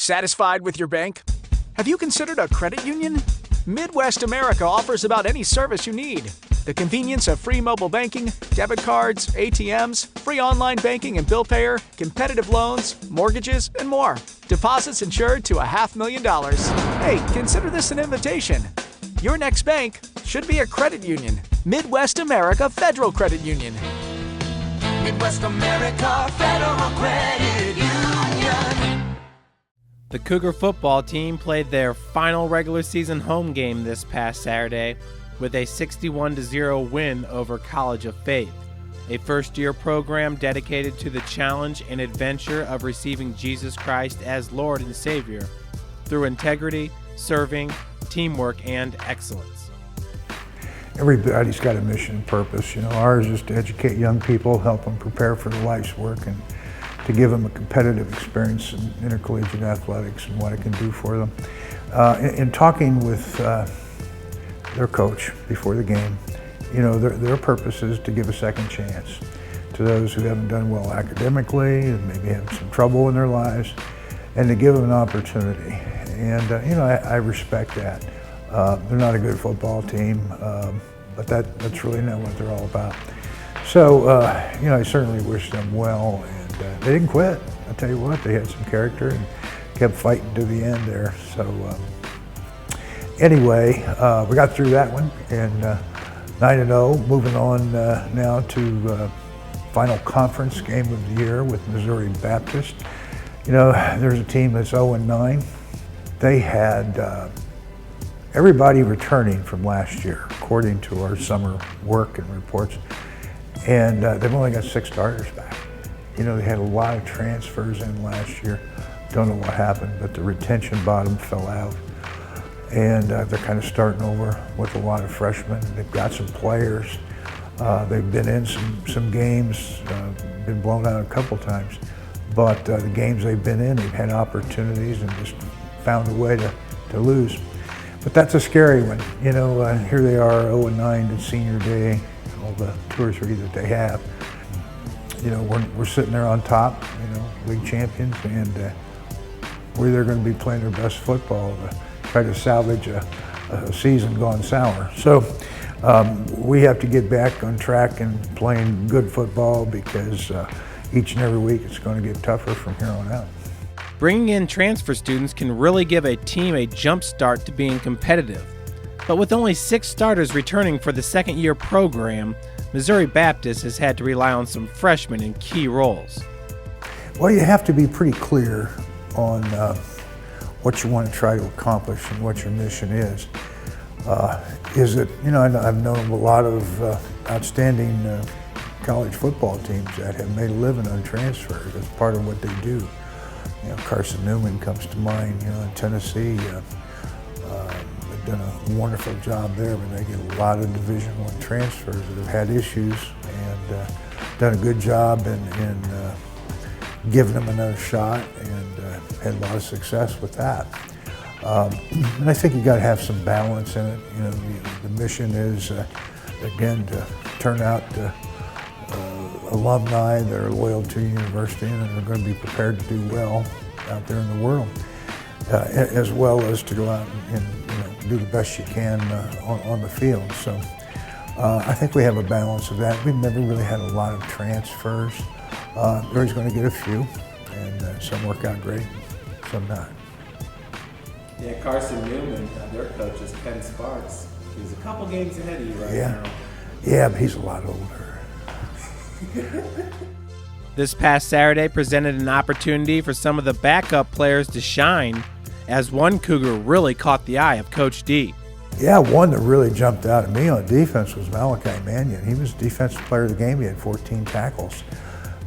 Satisfied with your bank? Have you considered a credit union? Midwest America offers about any service you need. The convenience of free mobile banking, debit cards, ATMs, free online banking and bill payer, competitive loans, mortgages, and more. Deposits insured to $500,000. Hey, consider this an invitation. Your next bank should be a credit union. Midwest America Federal Credit Union. Midwest America Federal Credit Union. The Cougar football team played their final regular season home game this past Saturday with a 61-0 win over College of Faith, a first-year program dedicated to the challenge and adventure of receiving Jesus Christ as Lord and Savior through integrity, serving, teamwork, and excellence. Everybody's got a mission and purpose. Ours is to educate young people, help them prepare for their life's work, and to give them a competitive experience in intercollegiate athletics and what it can do for them. In talking with their coach before the game, their purpose is to give a second chance to those who haven't done well academically and maybe have some trouble in their lives, and to give them an opportunity. And I respect that. They're not a good football team, but that's really not what they're all about. So, I certainly wish them well, and they didn't quit. I'll tell you what, they had some character and kept fighting to the end there. So, anyway, we got through that one, and 9-0, moving on now to final conference game of the year with Missouri Baptist. There's a team that's 0-9. They had everybody returning from last year, according to our summer work and reports, and they've only got 6 starters back. They had a lot of transfers in last year. Don't know what happened, but the retention bottom fell out, and they're kind of starting over with a lot of freshmen. They've got some players. They've been in some games, been blown out a couple times, but the games they've been in, they've had opportunities and just found a way to lose. But that's a scary one. Here they are, 0-9 to senior day, all the 2 or 3 that they have. We're sitting there on top, league champions, and they're going to be playing their best football to try to salvage a season gone sour. So we have to get back on track and playing good football, because each and every week it's going to get tougher from here on out. Bringing in transfer students can really give a team a jump start to being competitive. But with only 6 starters returning for the second-year program, Missouri Baptist has had to rely on some freshmen in key roles. Well, you have to be pretty clear on what you want to try to accomplish and what your mission is. Is it, I've known a lot of outstanding college football teams that have made a living on transfers. That's part of what they do. Carson Newman comes to mind, in Tennessee. They've done a wonderful job there, but they get a lot of Division I transfers that have had issues, and done a good job in giving them another shot, and had a lot of success with that. And I think you got to have some balance in it. The mission is, again, to turn out alumni that are loyal to your university and are going to be prepared to do well out there in the world, as well as to go out and do the best you can on the field. So I think we have a balance of that. We've never really had a lot of transfers. We're always going to get a few, and some work out great, some not. Yeah, Carson Newman, their coach, is Penn Sparks. He's a couple games ahead of you right now. Yeah, but he's a lot older. This past Saturday presented an opportunity for some of the backup players to shine, as one Cougar really caught the eye of Coach D. Yeah, one that really jumped out at me on defense was Malachi Mannion. He was defensive player of the game. He had 14 tackles.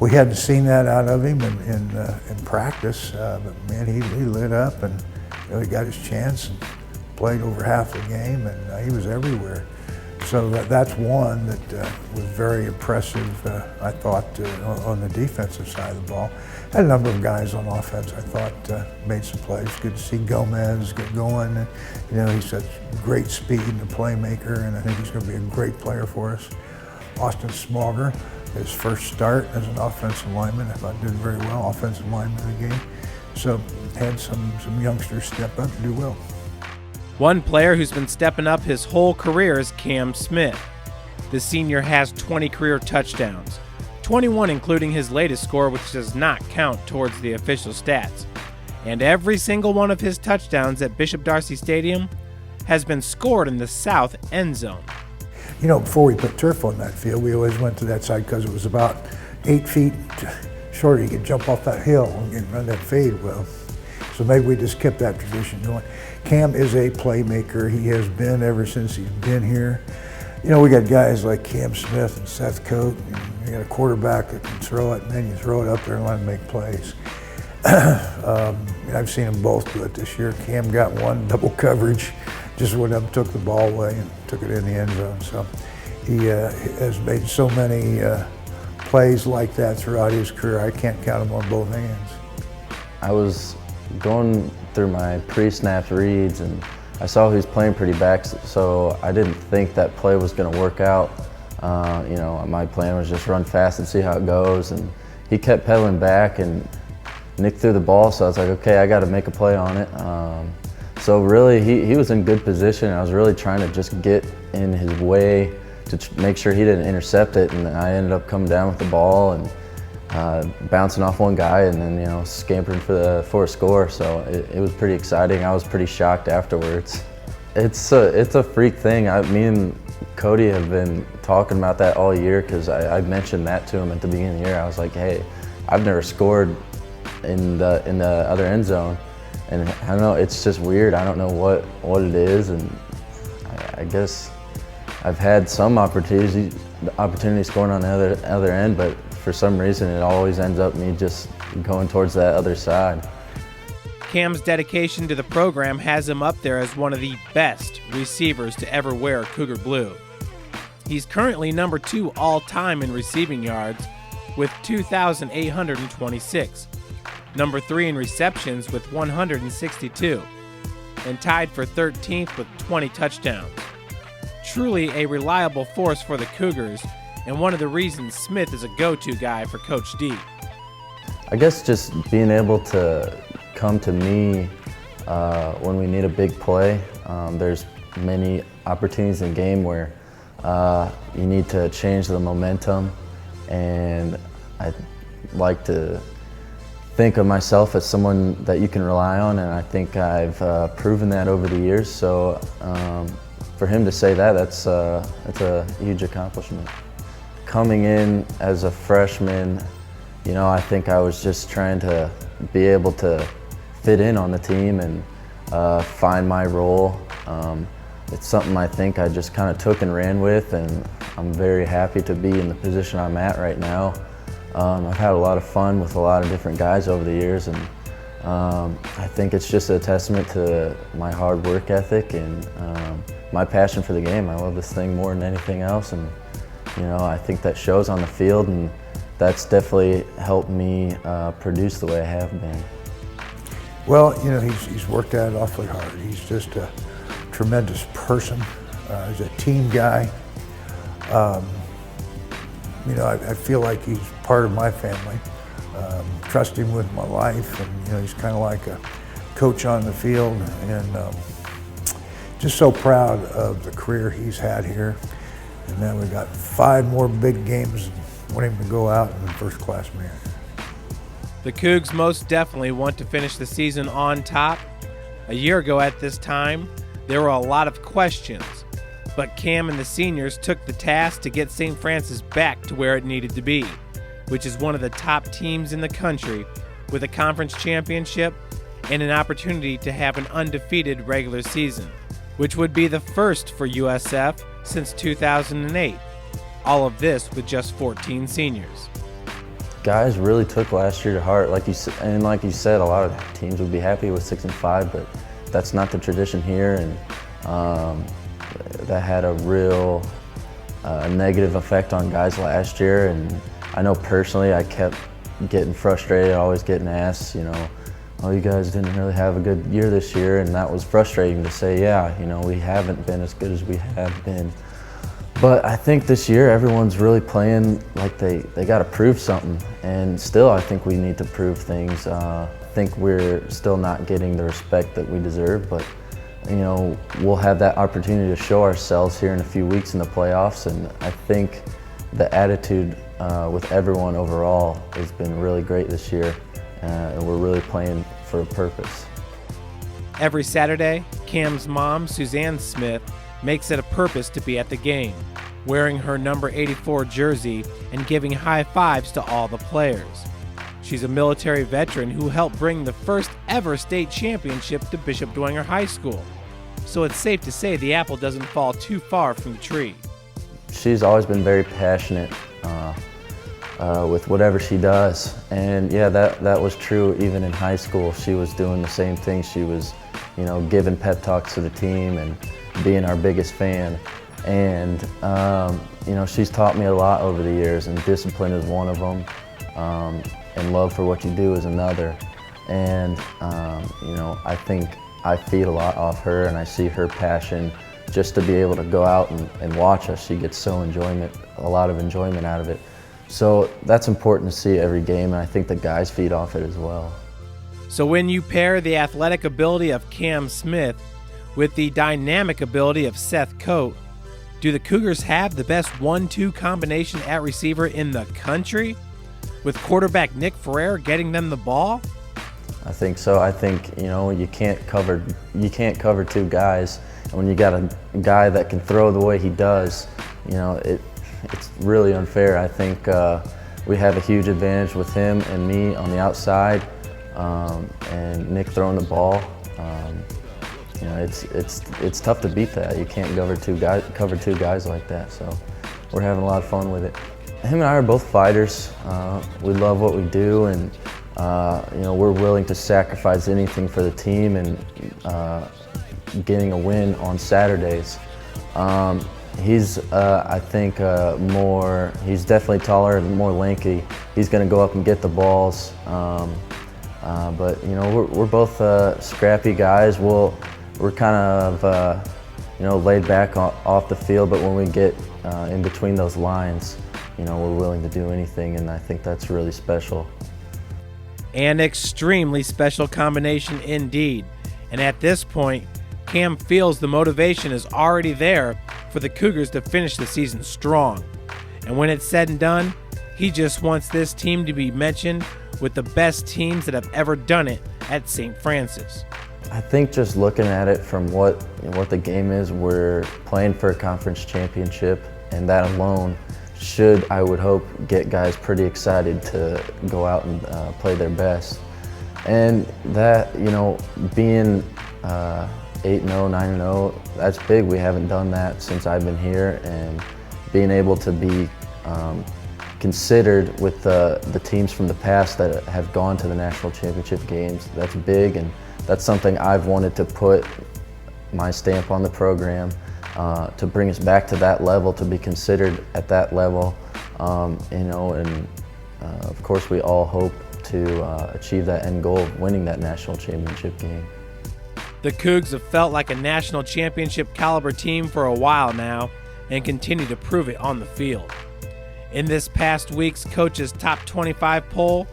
We hadn't seen that out of him in practice, but man, he lit up, and he got his chance and played over half the game, and he was everywhere. So that's one that was very impressive, I thought, on the defensive side of the ball. Had a number of guys on offense I thought made some plays. Good to see Gomez get going. He's such great speed and a playmaker, and I think he's going to be a great player for us. Austin Smager, his first start as an offensive lineman, I thought did very well, offensive lineman of the game. So had some youngsters step up and do well. One player who's been stepping up his whole career is Cam Smith. The senior has 20 career touchdowns, 21 including his latest score, which does not count towards the official stats. And every single one of his touchdowns at Bishop Darcy Stadium has been scored in the south end zone. You know, before we put turf on that field, we always went to that side because it was about 8 feet shorter. You could jump off that hill and run that fade well. So maybe we just kept that tradition going. Cam is a playmaker. He has been ever since he's been here. You know, we got guys like Cam Smith and Seth Coate, and you got a quarterback that can throw it, and then you throw it up there and let him make plays. I've seen them both do it this year. Cam got one double coverage, just went up, took the ball away, and took it in the end zone. So he has made so many plays like that throughout his career. I can't count them on both hands. I was going through my pre-snap reads, and I saw he was playing pretty back, so I didn't think that play was going to work out. You know, my plan was just run fast and see how it goes, and he kept pedaling back and nicked through the ball, so I was like, okay, I got to make a play on it. So really, he was in good position. I was really trying to just get in his way to make sure he didn't intercept it, and I ended up coming down with the ball and bouncing off one guy and then, you know, scampering for a score. So it was pretty exciting. I was pretty shocked afterwards. It's a freak thing. Me and Cody have been talking about that all year because I mentioned that to him at the beginning of the year. I was like, hey, I've never scored in the other end zone, and I don't know, it's just weird. I don't know what it is, and I guess I've had some opportunity scoring on the other end, but for some reason it always ends up me just going towards that other side. Cam's dedication to the program has him up there as one of the best receivers to ever wear Cougar blue. He's currently number 2 all-time in receiving yards with 2,826, number 3 in receptions with 162, and tied for 13th with 20 touchdowns. Truly a reliable force for the Cougars, and one of the reasons Smith is a go-to guy for Coach D. I guess just being able to come to me when we need a big play. There's many opportunities in the game where you need to change the momentum, and I like to think of myself as someone that you can rely on, and I think I've proven that over the years. So for him to say that, that's a huge accomplishment. Coming in as a freshman, you know, I think I was just trying to be able to fit in on the team and find my role. It's something I think I just kind of took and ran with, and I'm very happy to be in the position I'm at right now. I've had a lot of fun with a lot of different guys over the years, and I think it's just a testament to my hard work ethic and my passion for the game. I love this thing more than anything else, and you know, I think that shows on the field, and that's definitely helped me produce the way I have been. Well, you know, he's worked at it awfully hard. He's just a tremendous person. He's a team guy. You know, I feel like he's part of my family. Trust him with my life, and you know, he's kind of like a coach on the field, and just so proud of the career he's had here. And then we got 5 more big games. Want him to go out in the first-class manner. The Cougs most definitely want to finish the season on top. A year ago at this time, there were a lot of questions, but Cam and the seniors took the task to get St. Francis back to where it needed to be, which is one of the top teams in the country with a conference championship and an opportunity to have an undefeated regular season, which would be the first for USF since 2008. All of this with just 14 seniors. Guys really took last year to heart. Like you said, a lot of teams would be happy with 6-5, but that's not the tradition here, and that had a real negative effect on guys last year. And I know personally, I kept getting frustrated, always getting asked, you know, oh, you guys didn't really have a good year this year, and that was frustrating to say, yeah, you know, we haven't been as good as we have been. But I think this year everyone's really playing like they got to prove something, and still I think we need to prove things. think we're still not getting the respect that we deserve, but we'll have that opportunity to show ourselves here in a few weeks in the playoffs, and I think the attitude with everyone overall has been really great this year, and we're really playing for a purpose. Every Saturday, Cam's mom, Suzanne Smith, makes it a purpose to be at the game, wearing her number 84 jersey and giving high fives to all the players. She's a military veteran who helped bring the first ever state championship to Bishop Dwenger High School, so it's safe to say the apple doesn't fall too far from the tree. She's always been very passionate with whatever she does, and yeah, that was true even in high school. She was doing the same thing. She was, giving pep talks to the team and being our biggest fan. And she's taught me a lot over the years, and discipline is one of them, and love for what you do is another. And I think I feed a lot off her, and I see her passion just to be able to go out and watch us. She gets a lot of enjoyment out of it. So that's important to see every game, and I think the guys feed off it as well. So when you pair the athletic ability of Cam Smith with the dynamic ability of Seth Coate, do the Cougars have the best 1-2 combination at receiver in the country, with quarterback Nick Ferrer getting them the ball? I think so. I think you can't cover two guys, and when you got a guy that can throw the way he does, it's really unfair. I think we have a huge advantage with him and me on the outside, and Nick throwing the ball. It's tough to beat that. You can't cover two guys like that. So we're having a lot of fun with it. Him and I are both fighters. We love what we do, and we're willing to sacrifice anything for the team and getting a win on Saturdays. He's, I think, he's definitely taller and more lanky. He's going to go up and get the balls. But we're both scrappy guys. We're kind of laid back off the field, but when we get in between those lines, we're willing to do anything, and I think that's really special. An extremely special combination indeed. And at this point, Cam feels the motivation is already there for the Cougars to finish the season strong. And when it's said and done, he just wants this team to be mentioned with the best teams that have ever done it at St. Francis. I think just looking at it from what the game is, we're playing for a conference championship, and that alone should, I would hope, get guys pretty excited to go out and play their best. And that, being 8-0, 9-0, that's big. We haven't done that since I've been here, and being able to be considered with the teams from the past that have gone to the national championship games, that's big, and that's something I've wanted to put my stamp on the program, to bring us back to that level, to be considered at that level, and of course we all hope to achieve that end goal of winning that national championship game. The Cougs have felt like a national championship caliber team for a while now and continue to prove it on the field. In this past week's Coaches Top 25 poll,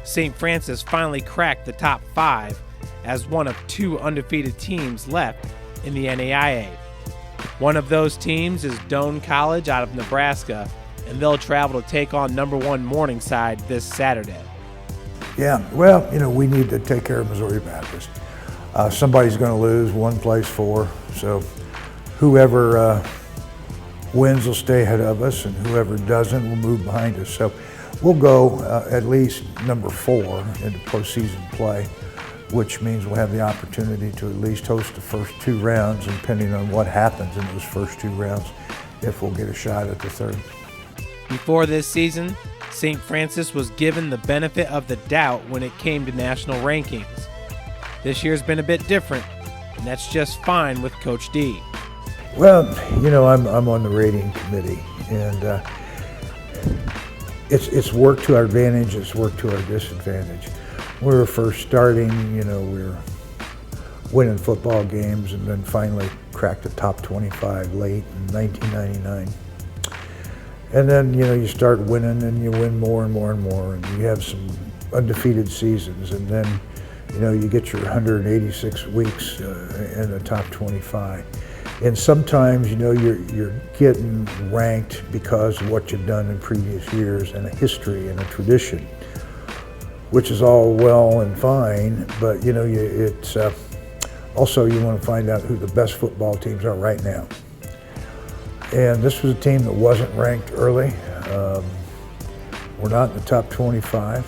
St. Francis finally cracked the top 5 as one of 2 undefeated teams left in the NAIA. One of those teams is Doane College out of Nebraska, and they'll travel to take on number 1 Morningside this Saturday. Yeah, well, we need to take care of Missouri Baptist. Somebody's going to lose, 1 plays 4, so whoever wins will stay ahead of us, and whoever doesn't will move behind us. So we'll go at least number 4 into postseason play, which means we'll have the opportunity to at least host the first 2 rounds, and depending on what happens in those first 2 rounds, if we'll get a shot at the 3rd. Before this season, St. Francis was given the benefit of the doubt when it came to national rankings. This year's been a bit different, and that's just fine with Coach D. Well, I'm on the rating committee, and it's worked to our advantage, it's worked to our disadvantage. We were first starting, we were winning football games, and then finally cracked the top 25 late in 1999. And then, you start winning, and you win more and more and more, and you have some undefeated seasons, and then You know, you get your 186 weeks in the top 25. And sometimes, you know, you're getting ranked because of what you've done in previous years and a history and a tradition, which is all well and fine, but you know, it's also you want to find out who the best football teams are right now. And this was a team that wasn't ranked early. We're not in the top 25.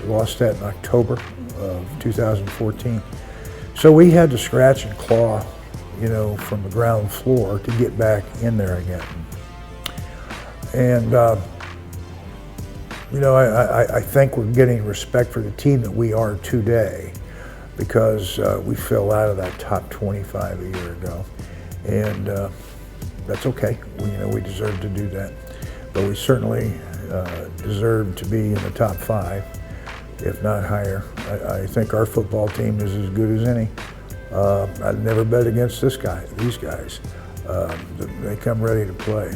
We lost that in October of 2014. So we had to scratch and claw, you know, from the ground floor to get back in there again. And you know, I think we're getting respect for the team that we are today because we fell out of that top 25 a year ago. And that's okay. We deserve to do that. But we certainly deserve to be in the top 5, if not higher. I think our football team is as good as any. I'd never bet against these guys. They come ready to play.